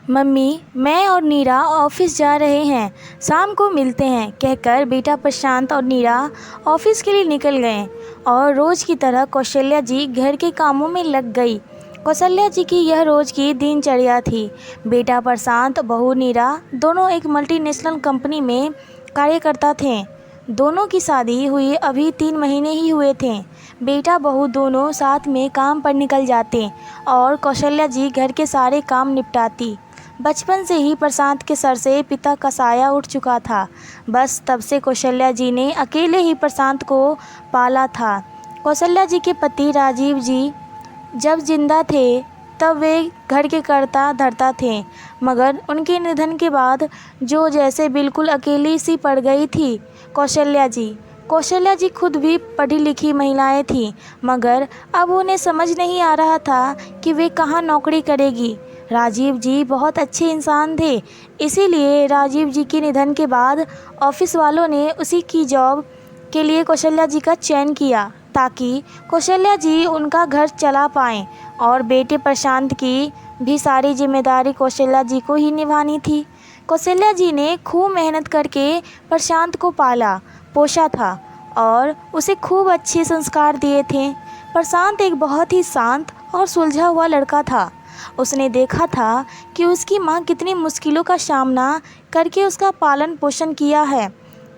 Mummy, मैं और नीरा office जा रहे हैं, शाम को मिलते हैं कहकर बेटा प्रशांत और नीरा ऑफिस के लिए निकल गए और रोज़ की तरह कौशल्या जी घर के कामों में लग गई। कौशल्या जी की यह रोज़ की दिनचर्या थी। बेटा प्रशांत, बहू नीरा दोनों एक मल्टीनेशनल कंपनी में कार्यकर्ता थे। दोनों की शादी हुई अभी 3 महीने ही हुए थे। बेटा बहू दोनों साथ में काम पर निकल जाते और कौशल्या जी घर के सारे काम निपटाती। बचपन से ही प्रशांत के सर से पिता का साया उठ चुका था। बस तब से कौशल्या जी ने अकेले ही प्रशांत को पाला था। कौशल्या जी के पति राजीव जी जब जिंदा थे तब वे घर के कर्ता धर्ता थे, मगर उनके निधन के बाद जो जैसे बिल्कुल अकेली सी पड़ गई थी कौशल्या जी खुद भी पढ़ी लिखी महिलाएं थीं, मगर अब उन्हें समझ नहीं आ रहा था कि वे कहाँ नौकरी करेगी। राजीव जी बहुत अच्छे इंसान थे, इसीलिए राजीव जी के निधन के बाद ऑफिस वालों ने उसी की जॉब के लिए कौशल्या जी का चयन किया ताकि कौशल्या जी उनका घर चला पाएं और बेटे प्रशांत की भी सारी जिम्मेदारी कौशल्या जी को ही निभानी थी। कौशल्या जी ने खूब मेहनत करके प्रशांत को पाला पोसा था और उसे खूब अच्छे संस्कार दिए थे। प्रशांत एक बहुत ही शांत और सुलझा हुआ लड़का था। उसने देखा था कि उसकी माँ कितनी मुश्किलों का सामना करके उसका पालन पोषण किया है।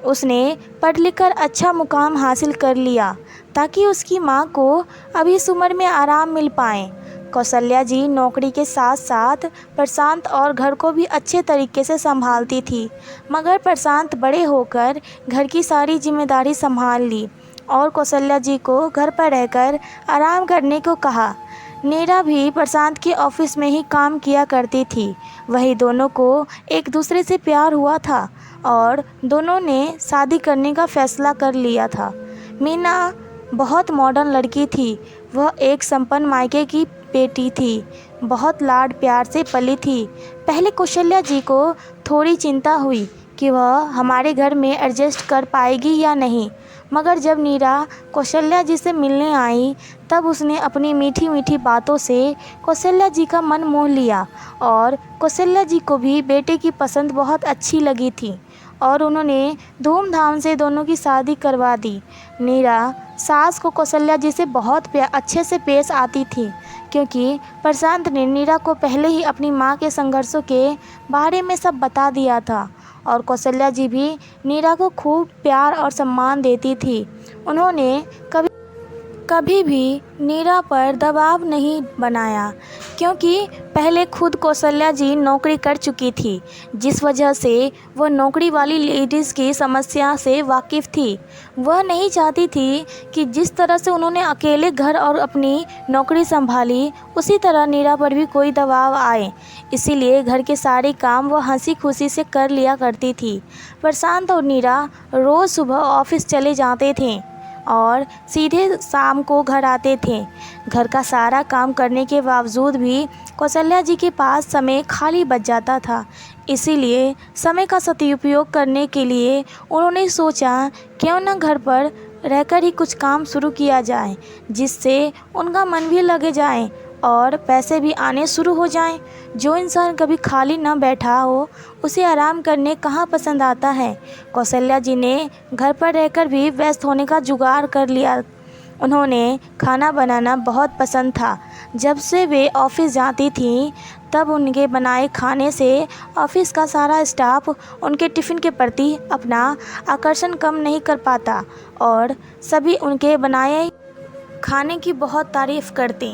उसने पढ़ लिख कर अच्छा मुकाम हासिल कर लिया ताकि उसकी माँ को अब इस उम्र में आराम मिल पाए। कौशल्या जी नौकरी के साथ साथ प्रशांत और घर को भी अच्छे तरीके से संभालती थी, मगर प्रशांत बड़े होकर घर की सारी जिम्मेदारी संभाल ली और कौशल्या जी को घर पर रहकर आराम करने को कहा। नीरा भी प्रशांत के ऑफिस में ही काम किया करती थी। वही दोनों को एक दूसरे से प्यार हुआ था और दोनों ने शादी करने का फैसला कर लिया था। मीना बहुत मॉडर्न लड़की थी। वह एक संपन्न मायके की बेटी थी, बहुत लाड प्यार से पली थी। पहले कौशल्या जी को थोड़ी चिंता हुई कि वह हमारे घर में एडजस्ट कर पाएगी या नहीं, मगर जब नीरा कौशल्या जी से मिलने आई तब उसने अपनी मीठी मीठी बातों से कौशल्या जी का मन मोह लिया और कौशल्या जी को भी बेटे की पसंद बहुत अच्छी लगी थी और उन्होंने धूमधाम से दोनों की शादी करवा दी। नीरा सास को कौशल्या जी से बहुत अच्छे से पेश आती थी, क्योंकि प्रशांत ने नीरा को पहले ही अपनी माँ के संघर्षों के बारे में सब बता दिया था और कौशल्या जी भी नीरा को खूब प्यार और सम्मान देती थी। उन्होंने कभी भी नीरा पर दबाव नहीं बनाया, क्योंकि पहले खुद कौशल्या जी नौकरी कर चुकी थी, जिस वजह से वह नौकरी वाली लेडीज़ की समस्या से वाकिफ़ थी। वह नहीं चाहती थी कि जिस तरह से उन्होंने अकेले घर और अपनी नौकरी संभाली उसी तरह नीरा पर भी कोई दबाव आए, इसीलिए घर के सारे काम वह हंसी खुशी से कर लिया करती थी। प्रशांत और नीरा रोज़ सुबह ऑफिस चले जाते थे और सीधे शाम को घर आते थे। घर का सारा काम करने के बावजूद भी कौशल्या जी के पास समय खाली बच जाता था, इसीलिए समय का सदुपयोग करने के लिए उन्होंने सोचा क्यों न घर पर रहकर ही कुछ काम शुरू किया जाए, जिससे उनका मन भी लगे जाए और पैसे भी आने शुरू हो जाएं। जो इंसान कभी खाली न बैठा हो उसे आराम करने कहाँ पसंद आता है। कौशल्या जी ने घर पर रहकर भी व्यस्त होने का जुगाड़ कर लिया। उन्होंने खाना बनाना बहुत पसंद था। जब से वे ऑफिस जाती थीं तब उनके बनाए खाने से ऑफिस का सारा स्टाफ उनके टिफ़िन के प्रति अपना आकर्षण कम नहीं कर पाता और सभी उनके बनाए खाने की बहुत तारीफ़ करते।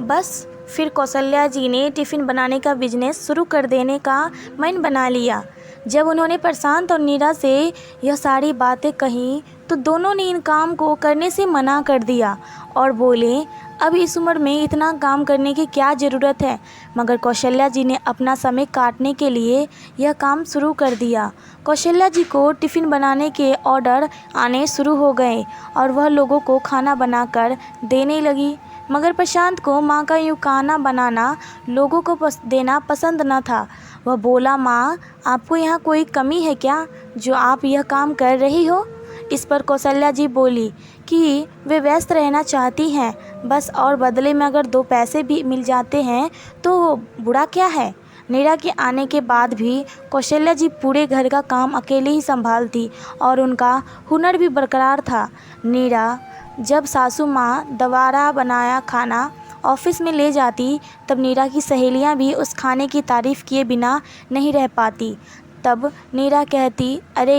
बस फिर कौशल्या जी ने टिफ़िन बनाने का बिजनेस शुरू कर देने का मन बना लिया। जब उन्होंने प्रशांत और नीरा से यह सारी बातें कहीं तो दोनों ने इन काम को करने से मना कर दिया और बोले अब इस उम्र में इतना काम करने की क्या ज़रूरत है। मगर कौशल्या जी ने अपना समय काटने के लिए यह काम शुरू कर दिया। कौशल्या जी को टिफ़िन बनाने के ऑर्डर आने शुरू हो गए और वह लोगों को खाना बनाकर देने लगी, मगर प्रशांत को माँ का यूँ खाना बनाना लोगों को देना पसंद न था। वह बोला, माँ आपको यहाँ कोई कमी है क्या जो आप यह काम कर रही हो। इस पर कौशल्या जी बोली कि वे व्यस्त रहना चाहती हैं बस, और बदले में अगर 2 पैसे भी मिल जाते हैं तो बुरा क्या है। नीरा के आने के बाद भी कौशल्या जी पूरे घर का काम अकेले ही संभालती और उनका हुनर भी बरकरार था। नीरा जब सासू माँ दोबारा बनाया खाना ऑफिस में ले जाती तब नीरा की सहेलियाँ भी उस खाने की तारीफ़ किए बिना नहीं रह पाती। तब नीरा कहती, अरे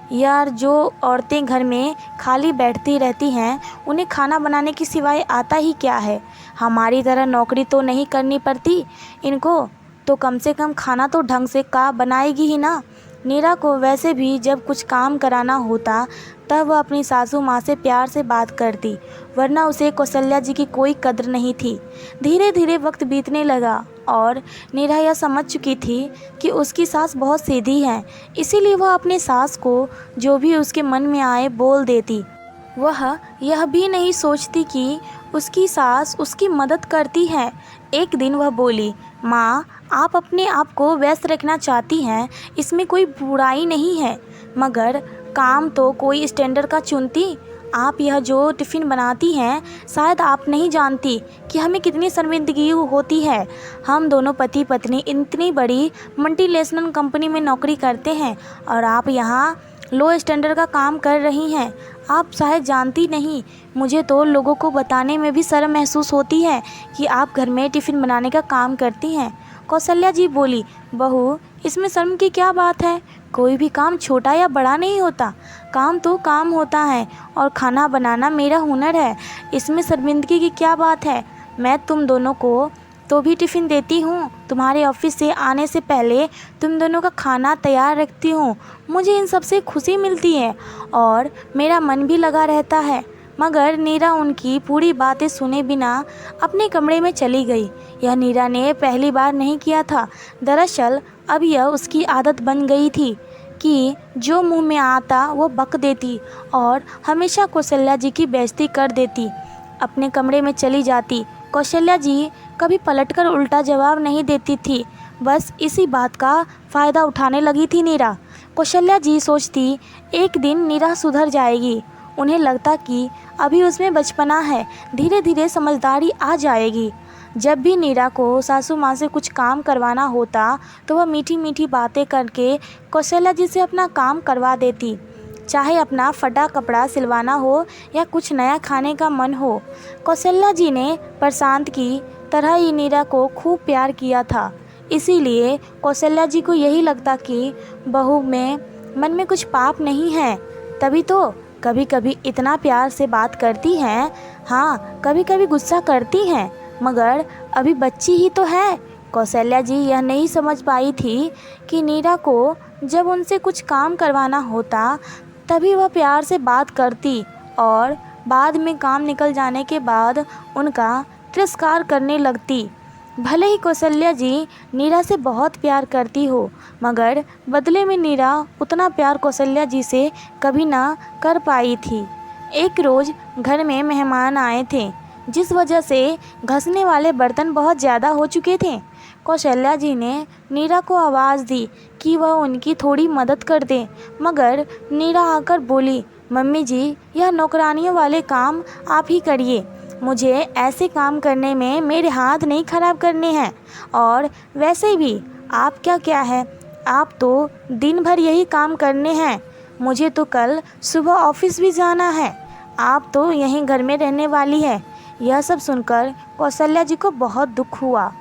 यार जो औरतें घर में खाली बैठती रहती हैं उन्हें खाना बनाने के सिवाय आता ही क्या है। हमारी तरह नौकरी तो नहीं करनी पड़ती इनको, तो कम से कम खाना तो ढंग से का बनाएगी ही ना। नीरा को वैसे भी जब कुछ काम कराना होता तब वह अपनी सासू माँ से प्यार से बात करती, वरना उसे कौशल्या जी की कोई कद्र नहीं थी। धीरे धीरे वक्त बीतने लगा और नीरा यह समझ चुकी थी कि उसकी सास बहुत सीधी है, इसीलिए वह अपने सास को जो भी उसके मन में आए बोल देती। वह यह भी नहीं सोचती कि उसकी सास उसकी मदद करती है। एक दिन वह बोली, माँ आप अपने आप को व्यस्त रखना चाहती हैं, इसमें कोई बुराई नहीं है, मगर काम तो कोई स्टैंडर्ड का चुनती। आप यह जो टिफ़िन बनाती हैं शायद आप नहीं जानती कि हमें कितनी शर्मिंदगी होती है। हम दोनों पति पत्नी इतनी बड़ी मल्टीनेशनल कंपनी में नौकरी करते हैं और आप यहाँ लो स्टैंडर्ड का काम कर रही हैं। आप शायद जानती नहीं, मुझे तो लोगों को बताने में भी शर्म महसूस होती है कि आप घर में टिफ़िन बनाने का काम करती हैं। कौशल्या जी बोली, बहू इसमें शर्म की क्या बात है, कोई भी काम छोटा या बड़ा नहीं होता, काम तो काम होता है और खाना बनाना मेरा हुनर है, इसमें शर्मिंदगी की क्या बात है। मैं तुम दोनों को तो भी टिफ़िन देती हूँ, तुम्हारे ऑफिस से आने से पहले तुम दोनों का खाना तैयार रखती हूँ, मुझे इन सब से खुशी मिलती है और मेरा मन भी लगा रहता है। मगर नीरा उनकी पूरी बातें सुने बिना अपने कमरे में चली गई। यह नीरा ने पहली बार नहीं किया था, दरअसल अब यह उसकी आदत बन गई थी कि जो मुंह में आता वो बक देती और हमेशा कौशल्या जी की बेइज्जती कर देती। अपने कमरे में चली जाती। कौशल्या जी कभी पलटकर उल्टा जवाब नहीं देती थी, बस इसी बात का फ़ायदा उठाने लगी थी नीरा। कौशल्या जी सोचती एक दिन नीरा सुधर जाएगी, उन्हें लगता कि अभी उसमें बचपना है, धीरे धीरे समझदारी आ जाएगी। जब भी नीरा को सासू माँ से कुछ काम करवाना होता तो वह मीठी मीठी बातें करके कौशल्या जी से अपना काम करवा देती, चाहे अपना फटा कपड़ा सिलवाना हो या कुछ नया खाने का मन हो। कौशल्या जी ने प्रशांत की तरह ही नीरा को खूब प्यार किया था, इसीलिए कौशल्या जी को यही लगता कि बहू में मन में कुछ पाप नहीं है, तभी तो कभी कभी इतना प्यार से बात करती हैं। हाँ, कभी कभी गुस्सा करती हैं, मगर अभी बच्ची ही तो है। कौशल्या जी यह नहीं समझ पाई थी कि नीरा को जब उनसे कुछ काम करवाना होता तभी वह प्यार से बात करती और बाद में काम निकल जाने के बाद उनका तिरस्कार करने लगती। भले ही कौशल्या जी नीरा से बहुत प्यार करती हो, मगर बदले में नीरा उतना प्यार कौशल्या जी से कभी ना कर पाई थी। एक रोज़ घर में मेहमान आए थे, जिस वजह से घसने वाले बर्तन बहुत ज़्यादा हो चुके थे। कौशल्या जी ने नीरा को आवाज़ दी कि वह उनकी थोड़ी मदद कर दे, मगर नीरा आकर बोली, मम्मी जी यह नौकरानियों वाले काम आप ही करिए, मुझे ऐसे काम करने में मेरे हाथ नहीं ख़राब करने हैं, और वैसे भी आप क्या है, आप तो दिन भर यही काम करने हैं, मुझे तो कल सुबह ऑफिस भी जाना है, आप तो यहीं घर में रहने वाली है। यह सब सुनकर कौशल्या जी को बहुत दुख हुआ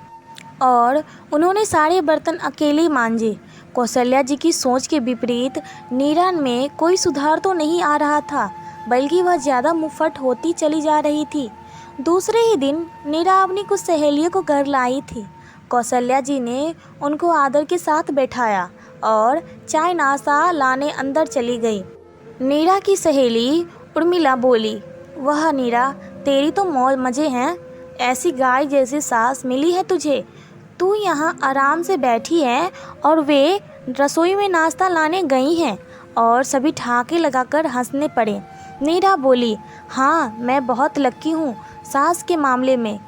और उन्होंने सारे बर्तन अकेले मांजे। कौशल्या जी की सोच के विपरीत नीरा में कोई सुधार तो नहीं आ रहा था, बल्कि वह ज़्यादा मुफ्फट होती चली जा रही थी। दूसरे ही दिन नीरा अपनी कुछ सहेलियों को घर लाई थी। कौशल्या जी ने उनको आदर के साथ बैठाया और चाय नाश्ता लाने अंदर चली गई। नीरा की सहेली उर्मिला बोली, वह नीरा तेरी तो मौज मज़े हैं, ऐसी गाय जैसी सास मिली है तुझे, तू यहाँ आराम से बैठी है और वे रसोई में नाश्ता लाने गई हैं। और सभी ठहाके लगाकर हंसने पड़े। नीरा बोली, हाँ मैं बहुत लक्की हूँ सास के मामले में।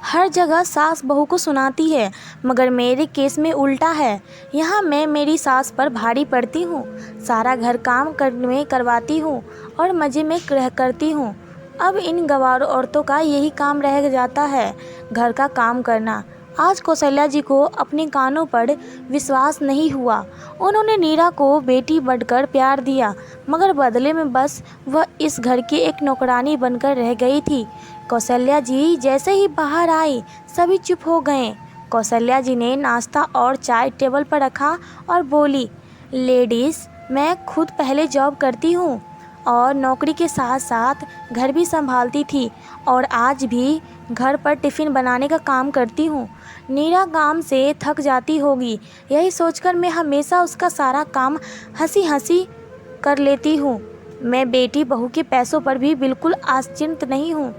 हर जगह सास बहू को सुनाती है, मगर मेरे केस में उल्टा है। यहाँ मैं मेरी सास पर भारी पड़ती हूँ, सारा घर काम में करवाती हूँ और मज़े में करती हूँ। अब इन गंवारों औरतों का यही काम रह जाता है, घर का काम करना। आज कौशल्या जी को अपने कानों पर विश्वास नहीं हुआ। उन्होंने नीरा को बेटी बढ़कर प्यार दिया, मगर बदले में बस वह इस घर की एक नौकरानी बनकर रह गई थी। कौशल्या जी जैसे ही बाहर आई, सभी चुप हो गए। कौशल्या जी ने नाश्ता और चाय टेबल पर रखा और बोली, लेडीज़, मैं खुद पहले जॉब करती हूँ और नौकरी के साथ साथ घर भी संभालती थी और आज भी घर पर टिफ़िन बनाने का काम करती हूँ। नीरा काम से थक जाती होगी, यही सोचकर मैं हमेशा उसका सारा काम हंसी हंसी कर लेती हूँ। मैं बेटी बहू के पैसों पर भी बिल्कुल आश्चित नहीं हूँ।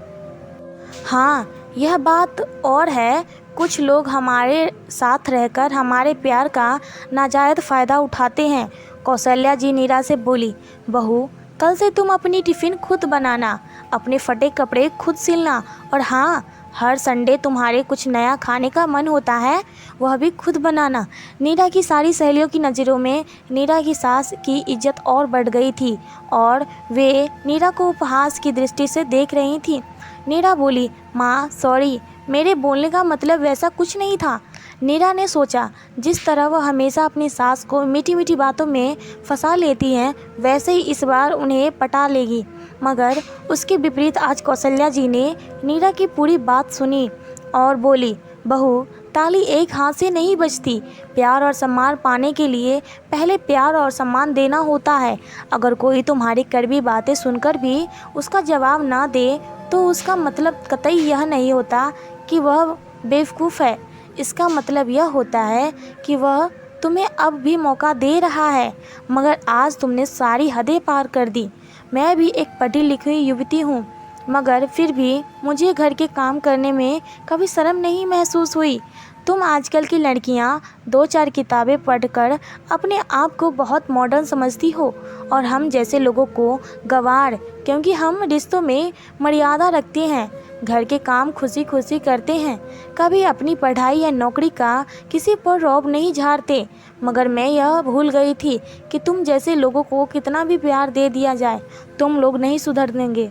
हाँ, यह बात और है, कुछ लोग हमारे साथ रहकर हमारे प्यार का नाजायज़ फ़ायदा उठाते हैं। कौशल्या जी नीरा से बोली, बहू, कल से तुम अपनी टिफ़िन खुद बनाना, अपने फटे कपड़े खुद सिलना और हाँ, हर संडे तुम्हारे कुछ नया खाने का मन होता है, वह भी खुद बनाना। नीरा की सारी सहेलियों की नज़रों में नीरा की सास की इज्जत और बढ़ गई थी और वे नीरा को उपहास की दृष्टि से देख रही थीं। नीरा बोली, माँ सॉरी, मेरे बोलने का मतलब वैसा कुछ नहीं था। नीरा ने सोचा, जिस तरह वह हमेशा अपनी सास को मीठी मीठी बातों में फंसा लेती हैं, वैसे ही इस बार उन्हें पटा लेगी। मगर उसके विपरीत आज कौशल्या जी ने नीरा की पूरी बात सुनी और बोली, बहू, ताली एक हाथ से नहीं बजती। प्यार और सम्मान पाने के लिए पहले प्यार और सम्मान देना होता है। अगर कोई तुम्हारी कड़वी बातें सुनकर भी उसका जवाब ना दे, तो उसका मतलब कतई यह नहीं होता कि वह बेवकूफ़ है। इसका मतलब यह होता है कि वह तुम्हें अब भी मौका दे रहा है, मगर आज तुमने सारी हदें पार कर दी। मैं भी एक पढ़ी लिखी युवती हूँ, मगर फिर भी मुझे घर के काम करने में कभी शर्म नहीं महसूस हुई। तुम आजकल की लड़कियाँ 2-4 किताबें पढ़कर अपने आप को बहुत मॉडर्न समझती हो और हम जैसे लोगों को गंवार, क्योंकि हम रिश्तों में मर्यादा रखते हैं, घर के काम खुशी खुशी करते हैं, कभी अपनी पढ़ाई या नौकरी का किसी पर रौब नहीं झाड़ते। मगर मैं यह भूल गई थी कि तुम जैसे लोगों को कितना भी प्यार दे दिया जाए, तुम लोग नहीं सुधर देंगे।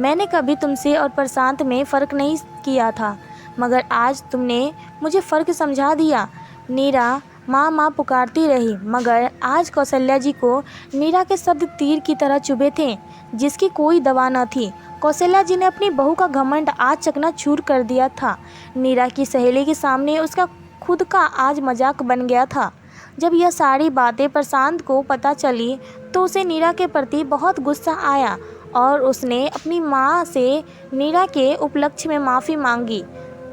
मैंने कभी तुमसे और प्रशांत में फ़र्क नहीं किया था, मगर आज तुमने मुझे फ़र्क समझा दिया। नीरा माँ माँ पुकारती रही, मगर आज कौशल्या जी को नीरा के शब्द तीर की तरह चुभे थे, जिसकी कोई दवा न थी। कौशल्या जी ने अपनी बहू का घमंड आज चकनाचूर कर दिया था। नीरा की सहेली के सामने उसका खुद का आज मजाक बन गया था। जब यह सारी बातें प्रशांत को पता चली, तो उसे नीरा के प्रति बहुत गुस्सा आया और उसने अपनी माँ से नीरा के उपलक्ष्य में माफ़ी मांगी।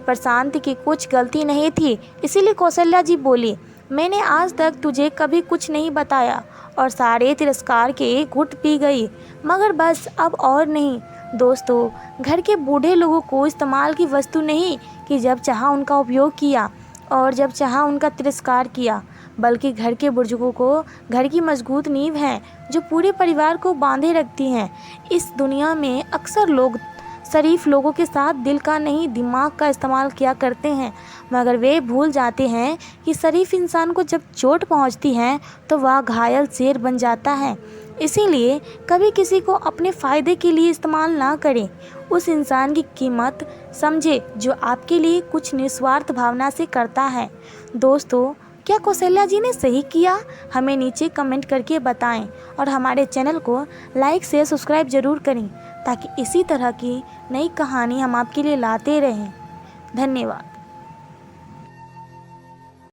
प्रशांत की कुछ गलती नहीं थी, इसीलिए कौशल्या जी बोली, मैंने आज तक तुझे कभी कुछ नहीं बताया और सारे तिरस्कार के घुट पी गई, मगर बस अब और नहीं। दोस्तों, घर के बूढ़े लोगों को इस्तेमाल की वस्तु नहीं कि जब चाहा उनका उपयोग किया और जब चाहा उनका तिरस्कार किया, बल्कि घर के बुजुर्गों को घर की मजबूत नींव हैं, जो पूरे परिवार को बांधे रखती हैं। इस दुनिया में अक्सर लोग शरीफ लोगों के साथ दिल का नहीं, दिमाग का इस्तेमाल किया करते हैं, मगर वे भूल जाते हैं कि शरीफ इंसान को जब चोट पहुंचती है तो वह घायल शेर बन जाता है। इसीलिए कभी किसी को अपने फ़ायदे के लिए इस्तेमाल ना करें। उस इंसान की कीमत समझे जो आपके लिए कुछ निस्वार्थ भावना से करता है। दोस्तों, क्या कौशल्या जी ने सही किया? हमें नीचे कमेंट करके बताएं और हमारे चैनल को लाइक से सब्सक्राइब ज़रूर करें, ताकि इसी तरह की नई कहानी हम आपके लिए लाते रहें। धन्यवाद।